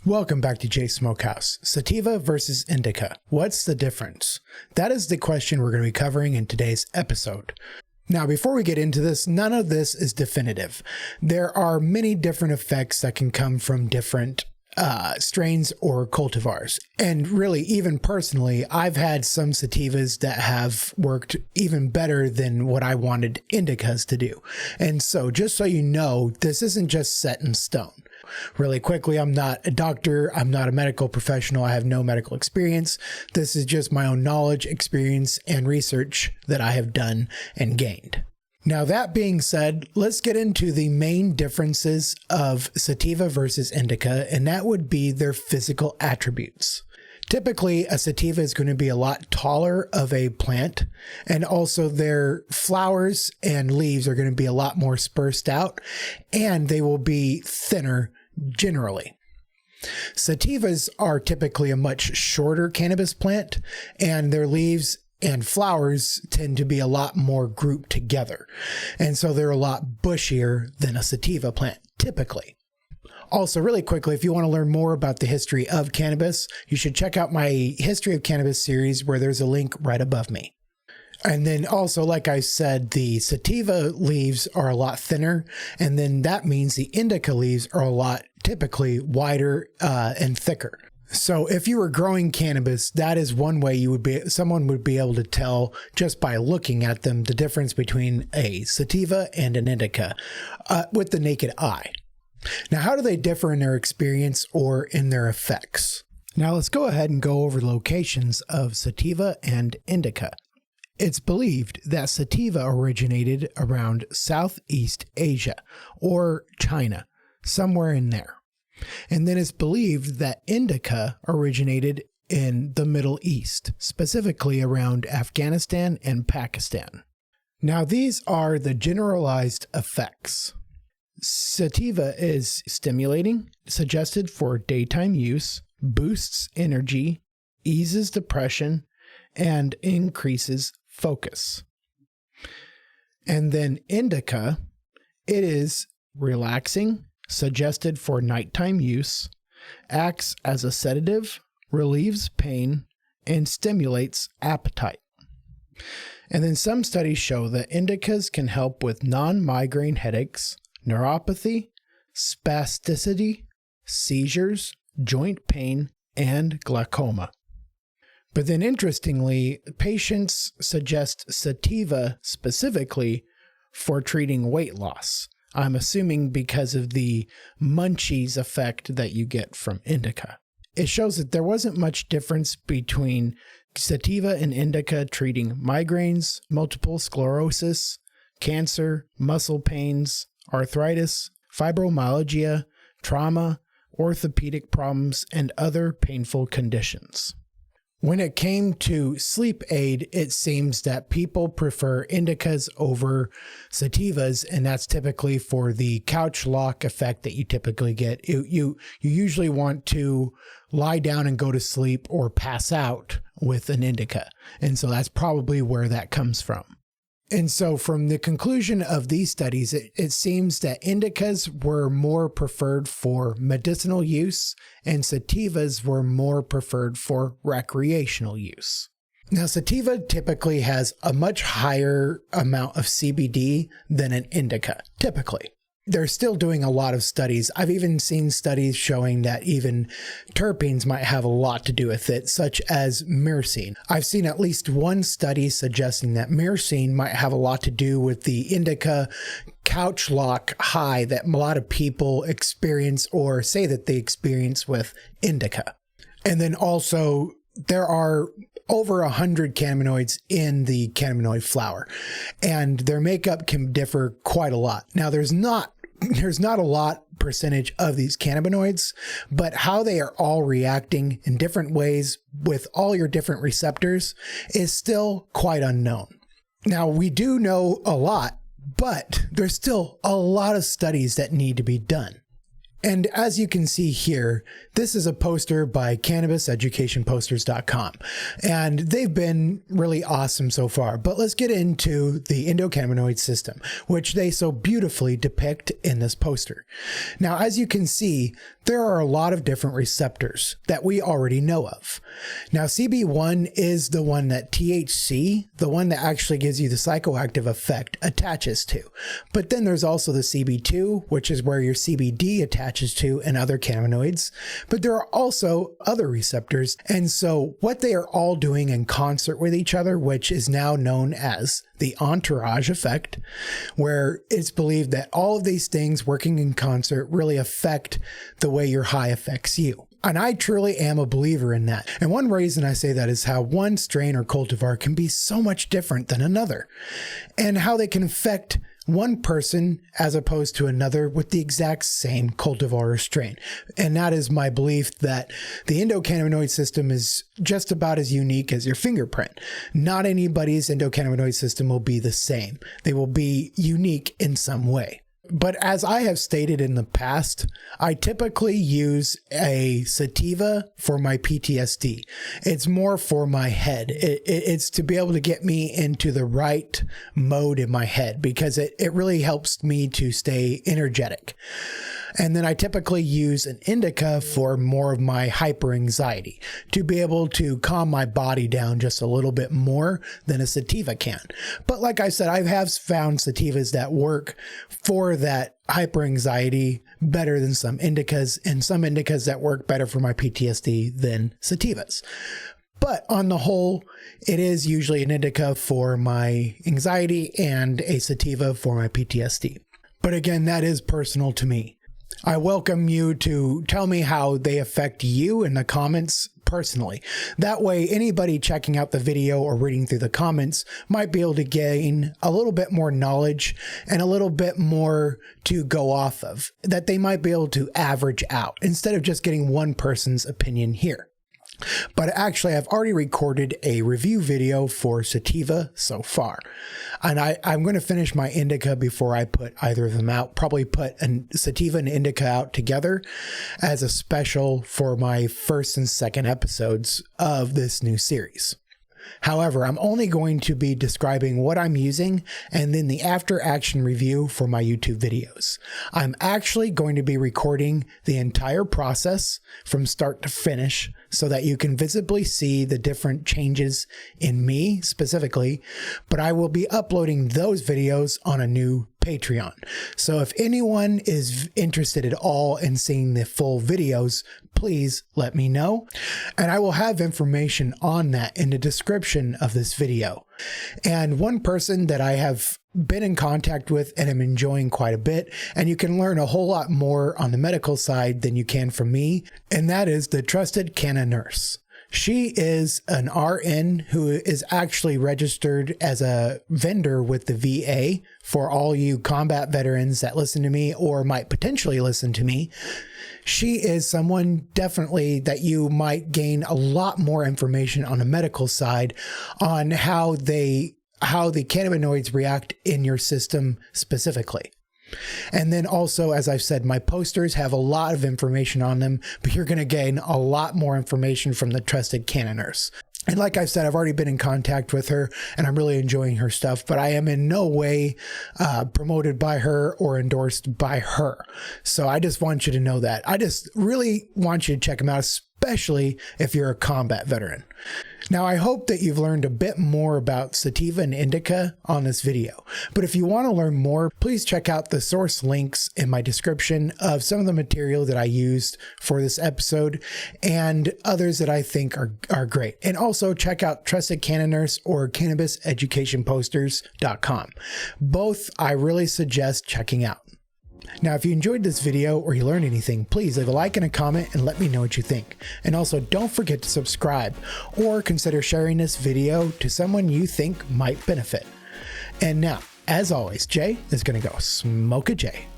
Welcome back to Jay's Smokehouse. Sativa versus Indica. What's the difference? That is the question we're going to be covering in today's episode. Now, before we get into this, none of this is definitive. There are many different effects that can come from different strains or cultivars. And really, even personally, I've had some sativas that have worked even better than what I wanted indicas to do. And so just so you know, this isn't just set in stone. Really quickly, I'm not a doctor. I'm not a medical professional. I have no medical experience. This is just my own knowledge, experience, and research that I have done and gained. Now, that being said, let's get into the main differences of sativa versus indica, and that would be their physical attributes. Typically, a sativa is going to be a lot taller of a plant, and also their flowers and leaves are going to be a lot more spaced out, and they will be thinner generally. Sativas are typically a much shorter cannabis plant, and their leaves and flowers tend to be a lot more grouped together. And so they're a lot bushier than a sativa plant, typically. Also, really quickly, if you want to learn more about the history of cannabis, you should check out my History of Cannabis series where there's a link right above me. And then also, like I said, the sativa leaves are a lot thinner, and then that means the indica leaves are a lot typically wider and thicker. So if you were growing cannabis, that is one way someone would be able to tell just by looking at them the difference between a sativa and an indica with the naked eye. Now, how do they differ in their experience or in their effects? Now, let's go ahead and go over the locations of sativa and indica. It's believed that sativa originated around Southeast Asia or China, somewhere in there. And then it's believed that indica originated in the Middle East, specifically around Afghanistan and Pakistan. Now, these are the generalized effects. Sativa is stimulating, suggested for daytime use, boosts energy, eases depression, and increases focus. And then indica, it is relaxing, suggested for nighttime use, acts as a sedative, relieves pain, and stimulates appetite. And then some studies show that indicas can help with non-migraine headaches, neuropathy, spasticity, seizures, joint pain, and glaucoma. But then interestingly, patients suggest sativa specifically for treating weight loss. I'm assuming because of the munchies effect that you get from indica. It shows that there wasn't much difference between sativa and indica treating migraines, multiple sclerosis, cancer, muscle pains, arthritis, fibromyalgia, trauma, orthopedic problems, and other painful conditions. When it came to sleep aid, it seems that people prefer indicas over sativas, and that's typically for the couch lock effect that you typically get. You usually want to lie down and go to sleep or pass out with an indica, and so that's probably where that comes from. And so from the conclusion of these studies, it seems that indicas were more preferred for medicinal use and sativas were more preferred for recreational use. Now, sativa typically has a much higher amount of CBD than an indica, typically. They're still doing a lot of studies. I've even seen studies showing that even terpenes might have a lot to do with it, such as myrcene. I've seen at least one study suggesting that myrcene might have a lot to do with the indica couch lock high that a lot of people experience or say that they experience with indica. And then also there are over 100 cannabinoids in the cannabinoid flower, and their makeup can differ quite a lot. Now, there's not a lot percentage of these cannabinoids, but how they are all reacting in different ways with all your different receptors is still quite unknown. Now, we do know a lot, but there's still a lot of studies that need to be done. And as you can see here, this is a poster by CannabisEducationPosters.com, and they've been really awesome so far. But let's get into the endocannabinoid system, which they so beautifully depict in this poster. Now, as you can see, there are a lot of different receptors that we already know of. Now, CB1 is the one that THC, the one that actually gives you the psychoactive effect, attaches to. But then there's also the CB2, which is where your CBD attaches to, and other cannabinoids. But there are also other receptors. And so what they are all doing in concert with each other, which is now known as the Entourage effect, where it's believed that all of these things working in concert really affect the way your high affects you. And I truly am a believer in that. And one reason I say that is how one strain or cultivar can be so much different than another, and how they can affect one person as opposed to another with the exact same cultivar or strain. And that is my belief, that the endocannabinoid system is just about as unique as your fingerprint. Not anybody's endocannabinoid system will be the same. They will be unique in some way. But as I have stated in the past, I typically use a sativa for my PTSD. It's more for my head. It's to be able to get me into the right mode in my head, because it really helps me to stay energetic. And then I typically use an indica for more of my hyper anxiety, to be able to calm my body down just a little bit more than a sativa can. But like I said, I have found sativas that work for that hyper anxiety better than some indicas, and some indicas that work better for my PTSD than sativas. But on the whole, it is usually an indica for my anxiety and a sativa for my PTSD. But again, that is personal to me. I welcome you to tell me how they affect you in the comments personally. That way, anybody checking out the video or reading through the comments might be able to gain a little bit more knowledge and a little bit more to go off of, that they might be able to average out instead of just getting one person's opinion here. But actually, I've already recorded a review video for sativa so far. And I'm going to finish my indica before I put either of them out. Probably put a sativa and indica out together as a special for my first and second episodes of this new series. However, I'm only going to be describing what I'm using and then the after action review for my YouTube videos. I'm actually going to be recording the entire process from start to finish so that you can visibly see the different changes in me specifically, but I will be uploading those videos on a new Patreon. So if anyone is interested at all in seeing the full videos, please let me know. And I will have information on that in the description of this video. And one person that I have been in contact with and am enjoying quite a bit, and you can learn a whole lot more on the medical side than you can from me, and that is the TrustedCannaNurse. She is an RN who is actually registered as a vendor with the VA. For all you combat veterans that listen to me or might potentially listen to me, she is someone definitely that you might gain a lot more information on the medical side on how the cannabinoids react in your system specifically. And then also, as I've said, my posters have a lot of information on them, but you're going to gain a lot more information from the TrustedCannaNurse. And like I said, I've already been in contact with her and I'm really enjoying her stuff, but I am in no way promoted by her or endorsed by her. So I just want you to know that. I just really want you to check them out, especially if you're a combat veteran. Now, I hope that you've learned a bit more about sativa and indica on this video, but if you want to learn more, please check out the source links in my description of some of the material that I used for this episode and others that I think are great. And also check out TrustedCannaNurse or CannabisEducationPosters.com. Both I really suggest checking out. Now, if you enjoyed this video or you learned anything, please leave a like and a comment and let me know what you think. And also don't forget to subscribe or consider sharing this video to someone you think might benefit. And now, as always, Jay is going to go smoke a J.